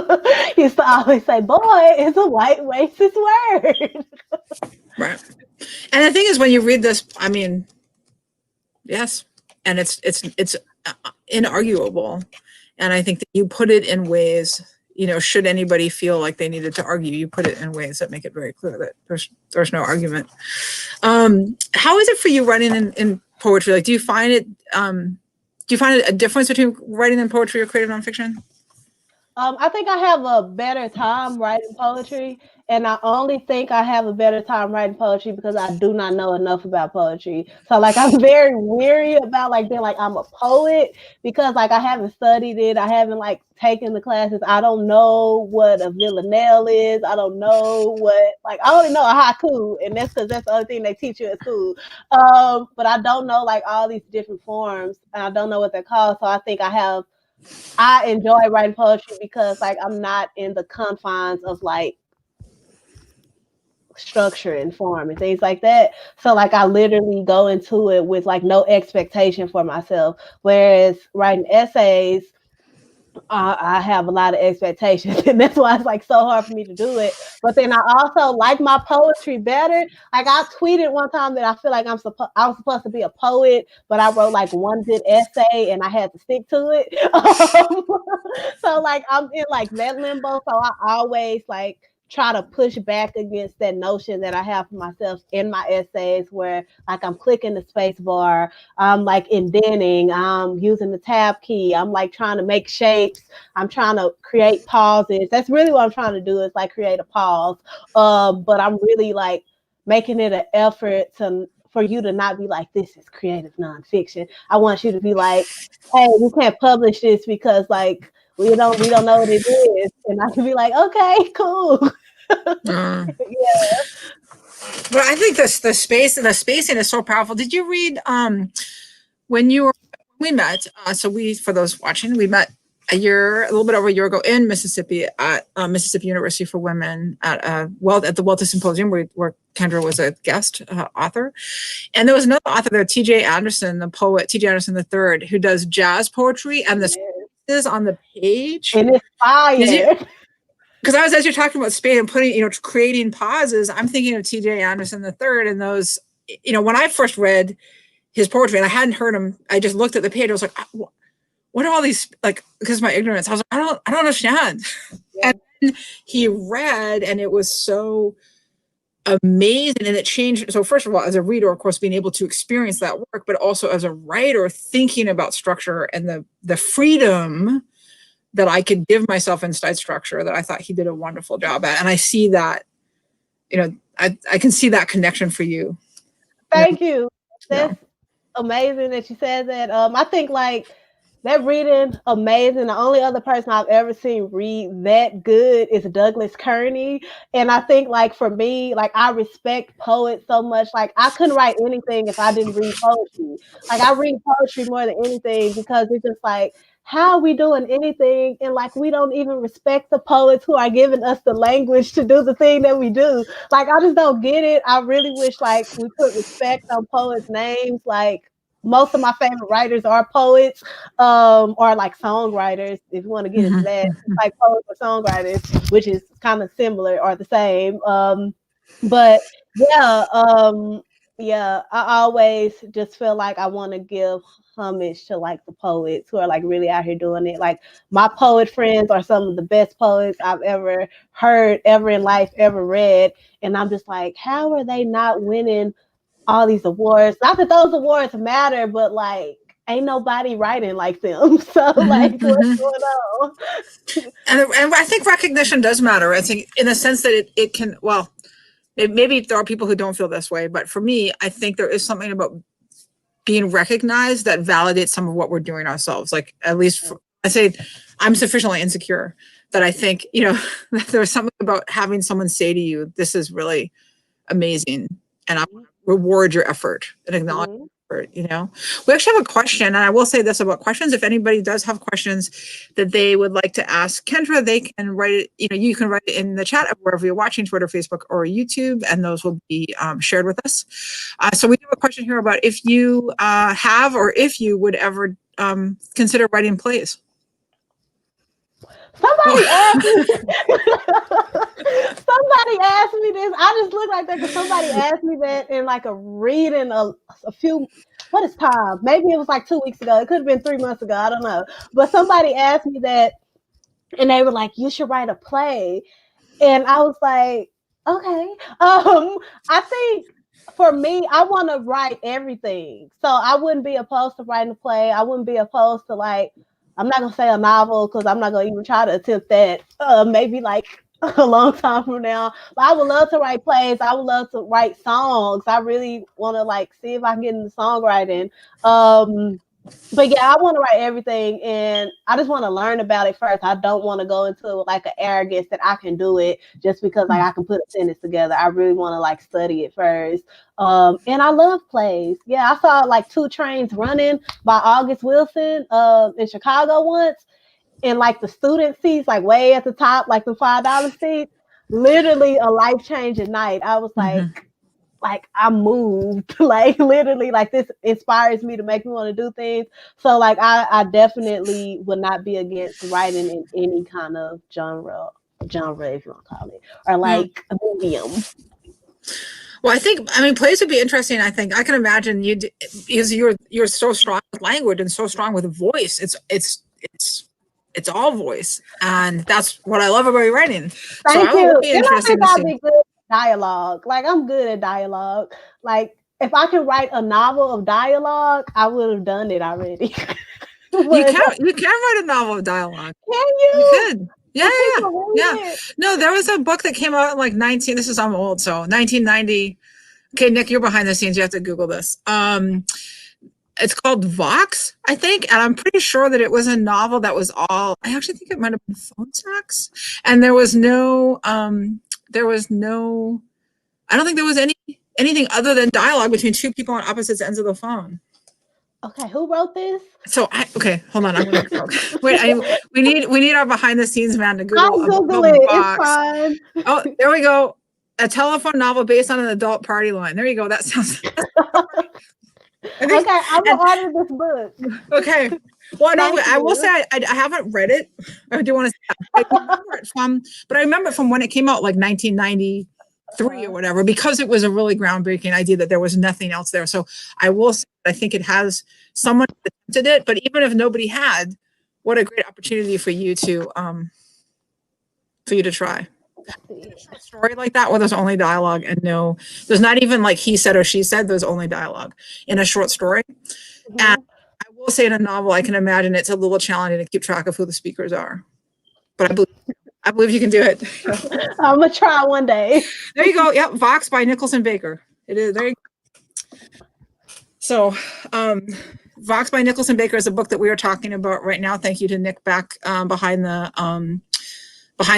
He used to always say, boy is a white racist word. Right. And the thing is, when you read this, I mean, yes, and it's inarguable. And I think that you put it in ways, should anybody feel like they needed to argue, you put it in ways that make it very clear that there's no argument. How is it for you writing in poetry? Like, do you find it a difference between writing in poetry or creative nonfiction? I think I have a better time writing poetry, and I only think I have a better time writing poetry because I do not know enough about poetry. So I'm very weary about being I'm a poet, because I haven't studied it. I haven't taken the classes. I don't know what a villanelle is. I don't know what, I only know a haiku, and that's because that's the only thing they teach you at school. But I don't know all these different forms, and I don't know what they're called. So I think I enjoy writing poetry because I'm not in the confines of structure and form and things like that. So I literally go into it with no expectation for myself. Whereas writing essays, I have a lot of expectations, and that's why it's so hard for me to do it. But then I also like my poetry better. I tweeted one time that I feel like I was supposed to be a poet, but I wrote one good essay and I had to stick to it. So I'm in that limbo. So I always try to push back against that notion that I have for myself in my essays, where I'm clicking the space bar, I'm indenting, I'm using the tab key, I'm trying to make shapes, I'm trying to create pauses. That's really what I'm trying to do, is create a pause. But I'm really making it an effort for you to not be this is creative nonfiction. I want you to be hey, we can't publish this because we don't know what it is. And I can be okay, cool. Yeah. But I think the spacing is so powerful. Did you read when you were we met, for those watching, we met a little bit over a year ago in Mississippi at Mississippi University for Women at the Wealthy Symposium where Kendra was a guest author. And there was another author there, T.J. Anderson, the poet, T.J. Anderson III, who does jazz poetry, and the spaces on the page. And it's fire. Because as you're talking about space and putting, creating pauses, I'm thinking of T.J. Anderson III and those, when I first read his poetry and I hadn't heard him, I just looked at the page. I was like, what are all these, because of my ignorance, I was like, I don't understand. Yeah. And then he read, and it was so amazing, and it changed. So first of all, as a reader, of course, being able to experience that work, but also as a writer, thinking about structure and the freedom that I could give myself inside structure, that I thought he did a wonderful job at. And I see that, I can see that connection for you. Thank you. That's amazing that you said that. I think that reading, amazing. The only other person I've ever seen read that good is Douglas Kearney. And I think for me, I respect poets so much. I couldn't write anything if I didn't read poetry. I read poetry more than anything because it's just how are we doing anything? And we don't even respect the poets who are giving us the language to do the thing that we do. I just don't get it. I really wish we put respect on poets' names. Most of my favorite writers are poets, or songwriters, if you want to get into that, poets or songwriters, which is kind of similar or the same. But yeah, I always just feel I want to give homage to the poets who are really out here doing it. My poet friends are some of the best poets I've ever heard, ever in life, ever read. And I'm just how are they not winning all these awards? Not that those awards matter, but ain't nobody writing like them. So what's going on? And I think recognition does matter. I think in a sense that it can, maybe there are people who don't feel this way, but for me, I think there is something about being recognized that validates some of what we're doing ourselves. At least I say I'm sufficiently insecure that I think, that there's something about having someone say to you, this is really amazing, and I want to reward your effort and acknowledge your effort, We actually have a question, and I will say this about questions. If anybody does have questions that they would like to ask Kendra, they can write it, you can write it in the chat of wherever you're watching, Twitter, Facebook, or YouTube, and those will be shared with us. So we have a question here about if you have, or if you would ever consider writing plays. Somebody asked me. Somebody asked me this. I just look like that because somebody asked me that in a reading a few. What is time? Maybe it was 2 weeks ago. It could have been 3 months ago. I don't know. But somebody asked me that, and they were like, "You should write a play," and I was like, "Okay." I think for me, I want to write everything, so I wouldn't be opposed to writing a play. I wouldn't be opposed to I'm not gonna say a novel because I'm not gonna even try to attempt that. Maybe a long time from now. But I would love to write plays. I would love to write songs. I really want to see if I can get into songwriting. But yeah, I want to write everything, and I just want to learn about it first. I don't want to go into an arrogance that I can do it just because I can put a sentence together. I really want to study it first. And I love plays. Yeah, I saw 2 Trains Running by August Wilson in Chicago once, and the student seats way at the top, the $5 seats. Literally a life-changing night. I was I'm moved, literally, this inspires me to make me want to do things. So I definitely would not be against writing in any kind of genre, if you want to call it, or a medium. Well, plays would be interesting. I think I can imagine because you're so strong with language and so strong with voice. It's all voice, and that's what I love about your writing. Thank you. Would be interesting to see. Be good at dialogue. I'm good at dialogue. If I could write a novel of dialogue, I would have done it already. You can write a novel of dialogue. Can you? You could. Yeah. No, there was a book that came out in I'm old, so 1990. Okay, Nick, you're behind the scenes. You have to Google this. It's called Vox, I think, and I'm pretty sure that it was a novel that was all. I actually think it might have been phone sex, and there was no. I don't think there was anything other than dialogue between 2 people on opposite ends of the phone. Okay, who wrote this? So okay, hold on. I'm gonna wait. We need our behind the scenes man to I'll Google a book Google called it. It's Vox. fine. Oh, there we go. A telephone novel based on an adult party line. There you go. That sounds. I think, Okay, I will order this book. okay. Well, no, Thank I will you. say I haven't read it. I do want to say that. I remember it from, but I remember it from when it came out, like 1993 or whatever, because it was a really groundbreaking idea that there was nothing else there. So I will say, I think it has someone attempted it, but even if nobody had, what a great opportunity for you to try. A short story like that where there's only dialogue and there's not even like he said or she said, there's only dialogue in a short story. Mm-hmm. And I will say in a novel, I can imagine it's a little challenging to keep track of who the speakers are. But I believe you can do it. I'm gonna try one day. There you go. Yep, Vox by Nicholson Baker. It is. There you go. So, Vox by Nicholson Baker is a book that we are talking about right now. Thank you to Nick back behind the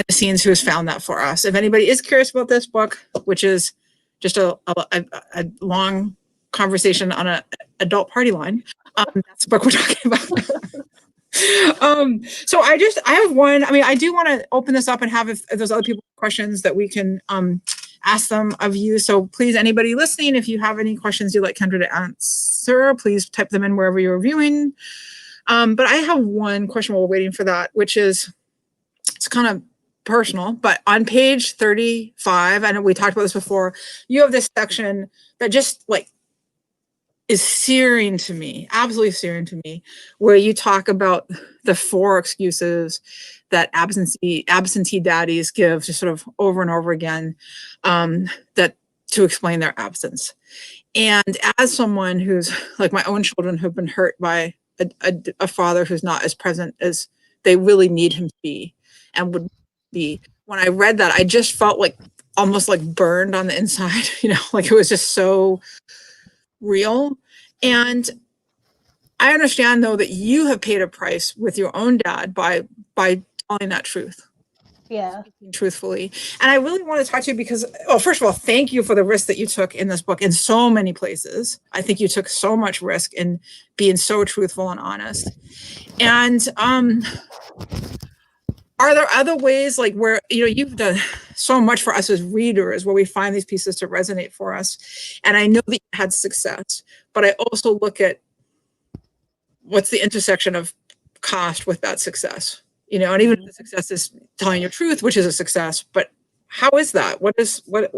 scenes who has found that for us. If anybody is curious about this book, which is just a long conversation on an adult party line, that's the book we're talking about. So I have one. I mean, I do want to open this up and have if there's other people questions that we can ask them of you. So please, anybody listening, if you have any questions you'd like Kendra to answer, please type them in wherever you're viewing. But I have one question while we're waiting for that, which is it's kind of personal, but on page 35, I know we talked about this before, you have this section that just like is searing to me, absolutely searing to me, where you talk about the 4 excuses that absentee daddies give just sort of over and over again, that to explain their absence. And as someone who's like my own children who've been hurt by a father who's not as present as they really need him to be and would be, when I read that, I just felt like almost like burned on the inside, like it was just so real. And I understand though that you have paid a price with your own dad by telling that truth. Yeah. Truthfully. And I really want to talk to you because, first of all, thank you for the risk that you took in this book in so many places. I think you took so much risk in being so truthful and honest. And are there other ways like where, you've done so much for us as readers where we find these pieces to resonate for us? And I know that you had success, but I also look at what's the intersection of cost with that success, and even if the success is telling your truth, which is a success, but how is that? What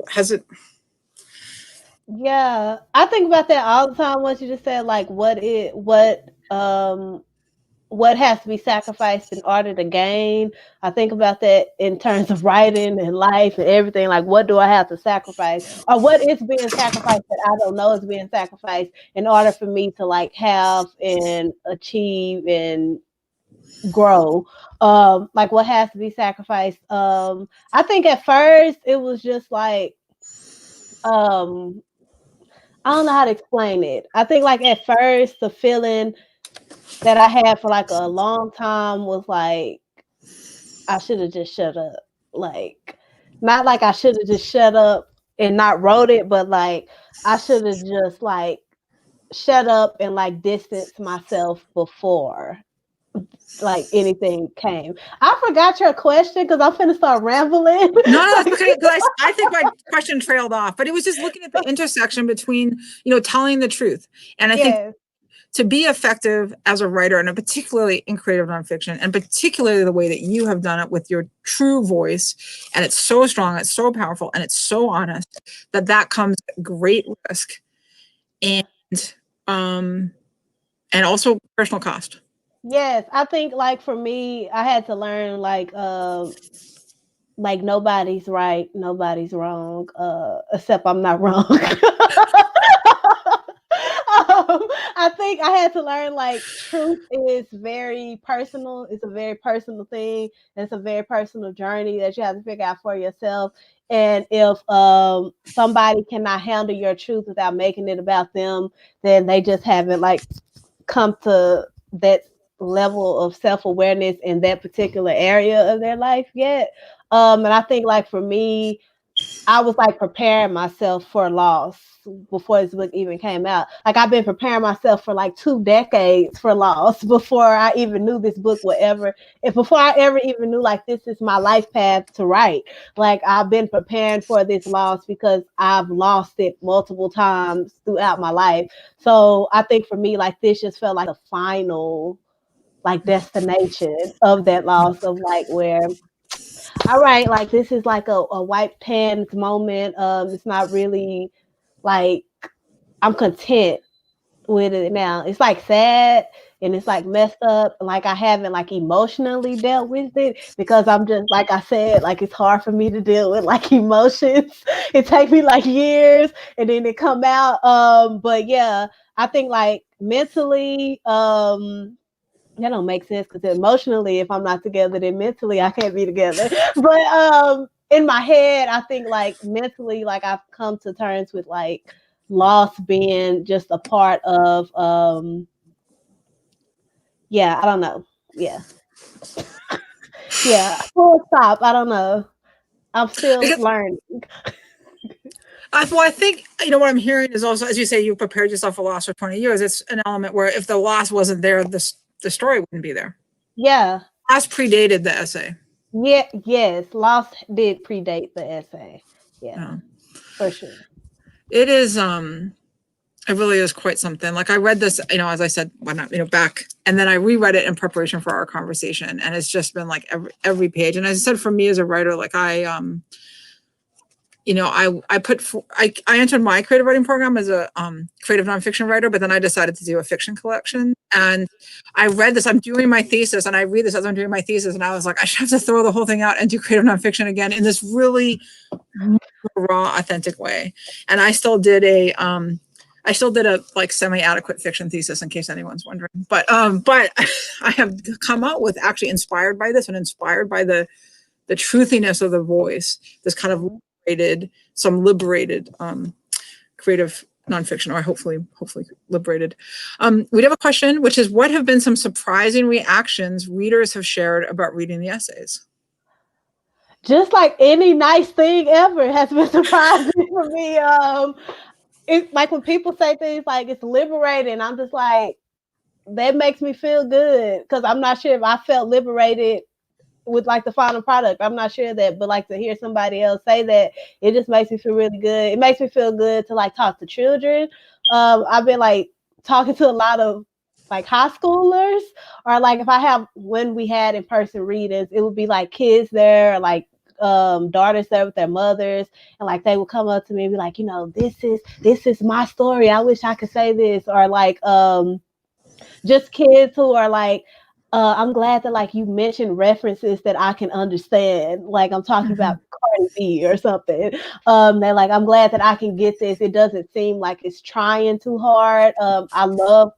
has it? Yeah, I think about that all the time. What you just said, like what has to be sacrificed in order to gain. I think about that in terms of writing and life and everything. Like, what do I have to sacrifice, or what is being sacrificed that I don't know is being sacrificed in order for me to like have and achieve and grow. Like what has to be sacrificed. I think at first it was just like I don't know how to explain it. I think like at first the feeling that I had for like a long time was like I should have just shut up. Like not like I should have just shut up and not wrote it, but like I should have just like shut up and like distance myself before like anything came. I forgot your question because I'm finna start rambling. No, that's okay. Because I think my question trailed off, but it was just looking at the intersection between, telling the truth. And I think to be effective as a writer, and particularly in creative nonfiction, and particularly the way that you have done it with your true voice, and it's so strong, it's so powerful, and it's so honest, that comes at great risk and also personal cost. Yes, I think like for me, I had to learn like nobody's right, nobody's wrong, except I'm not wrong. I think I had to learn like truth is very personal. It's a very personal thing. It's a very personal journey that you have to figure out for yourself. And if somebody cannot handle your truth without making it about them, then they just haven't like come to that level of self-awareness in that particular area of their life yet. And I think like for me, I was like preparing myself for loss before this book even came out. Like I've been preparing myself for like 2 decades for loss before I even knew this book would ever, if before I ever even knew like this is my life path to write. Like I've been preparing for this loss because I've lost it multiple times throughout my life. So I think for me, like this just felt like a final like destination of that loss of like where all right, like this is like a white pants moment. It's not really like I'm content with it now. It's like sad and it's like messed up. Like I haven't like emotionally dealt with it because I'm just like I said, like it's hard for me to deal with like emotions. It takes me like years and then it come out. But yeah, I think like mentally, that don't make sense because emotionally, if I'm not together, then mentally I can't be together. But in my head, I think like mentally, like I've come to terms with like loss being just a part of yeah, I don't know. Yeah. Yeah. Full stop. I don't know. I'm still Because, learning. well, I think, what I'm hearing is also, as you say, you prepared yourself for loss for 20 years. It's an element where if the loss wasn't there, the story wouldn't be there. Yeah. Loss predated the essay. Yeah. Yes. Loss did predate the essay. Yeah. For sure. It is, it really is quite something. Like I read this, as I said, back, and then I reread it in preparation for our conversation. And it's just been like every page. And as I said, for me as a writer, like I entered my creative writing program as a creative nonfiction writer, but then I decided to do a fiction collection. And I read this, I'm doing my thesis, and I read this as I'm doing my thesis. And I was like, I should have to throw the whole thing out and do creative nonfiction again in this really raw, authentic way. And I still did a like semi-adequate fiction thesis in case anyone's wondering. But I have come out with actually inspired by this and inspired by the truthiness of the voice, this kind of liberated creative nonfiction, or hopefully liberated. We have a question, which is, what have been some surprising reactions readers have shared about reading the essays? Just like any nice thing ever has been surprising for me. It's like when people say things like it's liberating, I'm just like, that makes me feel good because I'm not sure if I felt liberated with like the final product. I'm not sure that, but like to hear somebody else say that, it just makes me feel really good. It makes me feel good to like talk to children. I've been like talking to a lot of like high schoolers, or like if I have, when we had in-person readings, it would be like kids there, or like daughters there with their mothers, and like they would come up to me and be like, this is my story, I wish I could say this, or like just kids who are like, I'm glad that like you mentioned references that I can understand. Like I'm talking about Cardi B or something. They're like, I'm glad that I can get this. It doesn't seem like it's trying too hard. I love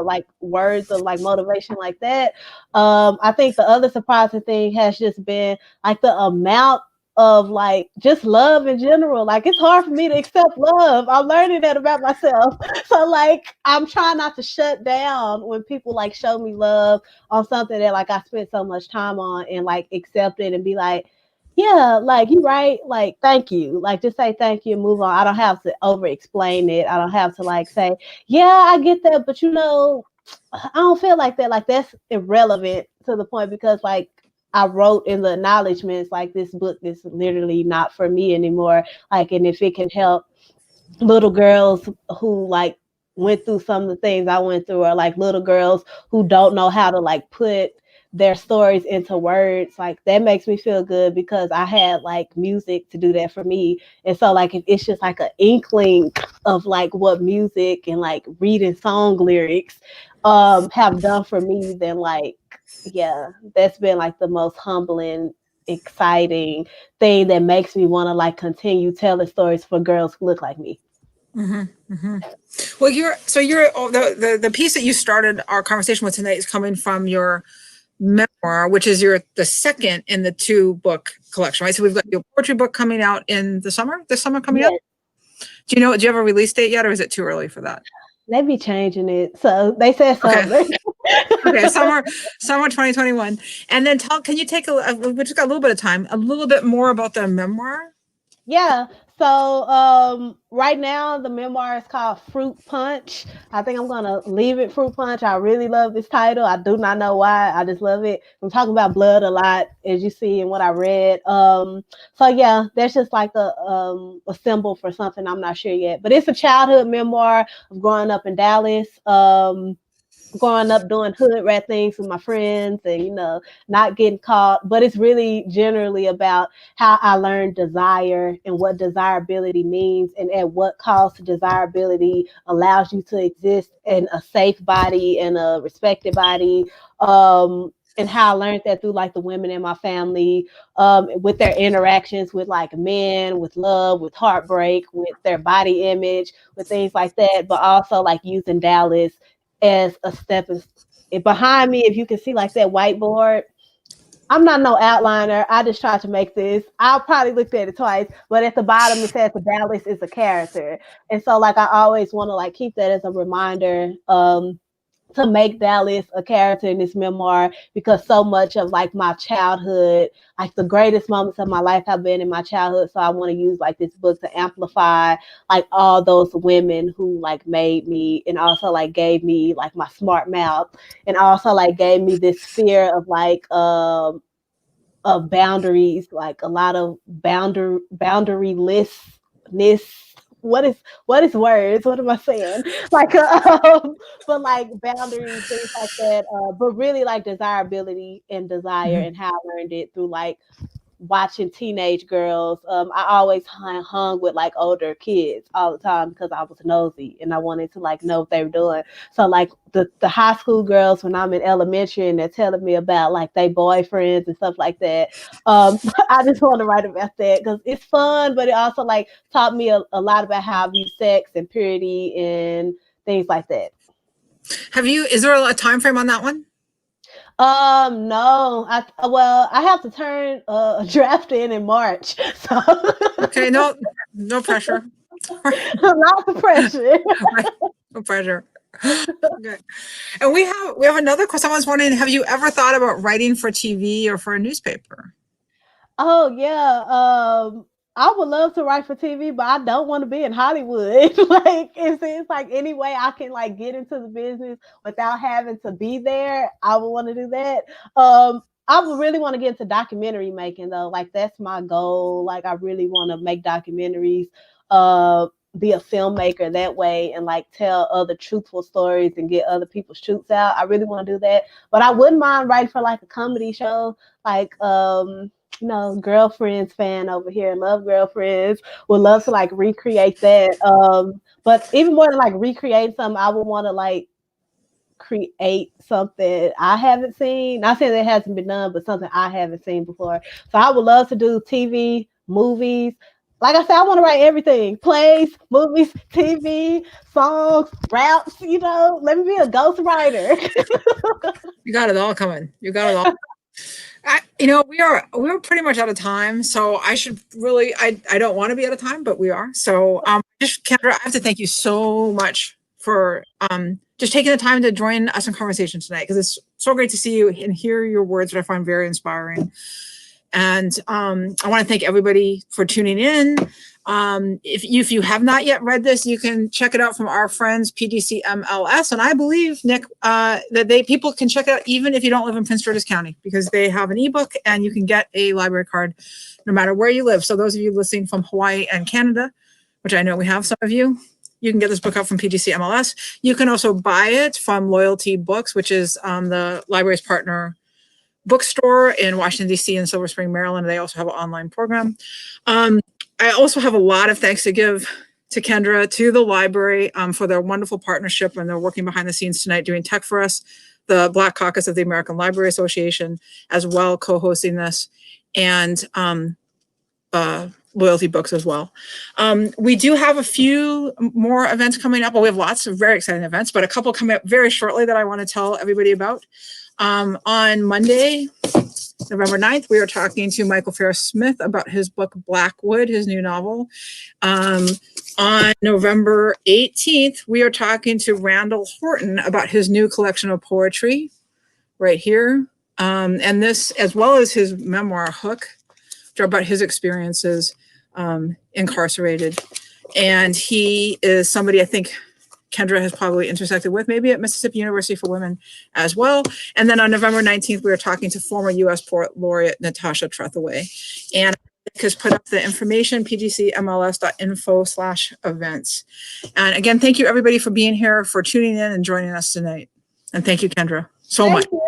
like words of like motivation like that. I think the other surprising thing has just been like the amount of like just love in general. Like it's hard for me to accept love. I'm learning that about myself. So like I'm trying not to shut down when people like show me love on something that like I spent so much time on, and like accept it and be like, yeah, like you're right, like thank you. Like just say thank you and move on. I don't have to over explain it. I don't have to like say, yeah, I get that, but I don't feel like that. Like that's irrelevant to the point, because like I wrote in the acknowledgments, like this book is literally not for me anymore. Like, and if it can help little girls who like went through some of the things I went through, or like little girls who don't know how to like put their stories into words, like that makes me feel good, because I had like music to do that for me. And so like if it's just like an inkling of like what music and like reading song lyrics have done for me, then like, yeah, that's been like the most humbling, exciting thing that makes me want to like continue telling stories for girls who look like me. Mm-hmm, mm-hmm. Well, the piece that you started our conversation with tonight is coming from your memoir, which is the second in the 2-book collection, right? So we've got your poetry book coming out in this summer coming up. Do you have a release date yet, or is it too early for that? They be changing it. So they said summer. Okay, summer 2021. And then can you take we just got a little bit of time, a little bit more about the memoir? Yeah. So right now the memoir is called Fruit Punch. I think I'm gonna leave it Fruit Punch. I really love this title. I do not know why. I just love it. I'm talking about blood a lot, as you see in what I read. So yeah, that's just like a symbol for something. I'm not sure yet. But it's a childhood memoir of growing up in Dallas. Growing up doing hood rat things with my friends and not getting caught, but it's really generally about how I learned desire and what desirability means and at what cost desirability allows you to exist in a safe body and a respected body. And how I learned that through like the women in my family, with their interactions with like men, with love, with heartbreak, with their body image, with things like that, but also like using Dallas as a stepping. Behind me, if you can see like that whiteboard, I'm not no outliner. I just tried to make this. I'll probably looked at it twice, but at the bottom it says the Dallas is a character, and so like I always want to like keep that as a reminder. To make Dallas a character in this memoir because so much of like my childhood, like the greatest moments of my life have been in my childhood. So I want to use like this book to amplify like all those women who like made me and also like gave me like my smart mouth and also like gave me this fear of boundaries, like a lot of boundarylessness. What is words? What am I saying? Like, but like boundaries, things like that. But really like desirability and desire and how I learned it through like watching teenage girls. I always hung with like older kids all the time because I was nosy and I wanted to like know what they were doing. So like the high school girls when I'm in elementary and they're telling me about like their boyfriends and stuff like that. I just want to write about that because it's fun, but it also like taught me a lot about how I view sex and purity and things like that. Is there a time frame on that one? No, I have to turn a draft in March, so Okay, no pressure. lots of pressure. No pressure. Okay. And we have another question. Someone's wondering, have you ever thought about writing for TV or for a newspaper? Oh yeah, I would love to write for TV, but I don't want to be in Hollywood. Like it's like any way I can like get into the business without having to be there, I would want to do that. I would really want to get into documentary making though. Like that's my goal. Like I really want to make documentaries. Be a filmmaker that way and like tell other truthful stories and get other people's truths out. I really want to do that. But I wouldn't mind writing for like a comedy show, like Girlfriends fan over here, love Girlfriends, would love to like recreate that. But even more than like recreate something, I would want to like create something I haven't seen. Not saying that it hasn't been done, but something I haven't seen before. So I would love to do TV, movies. Like I said, I want to write everything: plays, movies, TV, songs, raps. Let me be a ghost writer. You got it all coming. You got it all. we're pretty much out of time, so I should really, I don't want to be out of time, but we are. So just Kendra, I have to thank you so much for just taking the time to join us in conversation tonight, because it's so great to see you and hear your words that I find very inspiring. And I want to thank everybody for tuning in. If you have not yet read this, you can check it out from our friends PTC MLS. And I believe, Nick, that people can check it out even if you don't live in Prince George's County, because they have an ebook and you can get a library card no matter where you live. So those of you listening from Hawaii and Canada, which I know we have some of you, you can get this book out from PTC MLS. You can also buy it from Loyalty Books, which is the library's partner bookstore in Washington, D.C. and Silver Spring, Maryland. They also have an online program. I also have a lot of thanks to give to Kendra, to the library for their wonderful partnership, and they're working behind the scenes tonight doing tech for us, the Black Caucus of the American Library Association as well, co-hosting this, and Loyalty Books as well. We do have a few more events coming up. Well, we have lots of very exciting events, but a couple coming up very shortly that I want to tell everybody about. On Monday, November 9th, we are talking to Michael Farris Smith about his book, Blackwood, his new novel. On November 18th, we are talking to Randall Horton about his new collection of poetry right here. And this, as well as his memoir, Hook, which are about his experiences incarcerated. And he is somebody I think Kendra has probably intersected with, maybe at Mississippi University for Women as well. And then on November 19th, we were talking to former U.S. Poet Laureate Natasha Trethewey. And has put up the information, pgcmls.info/events. And again, thank you everybody for being here, for tuning in and joining us tonight. And thank you, Kendra, so much.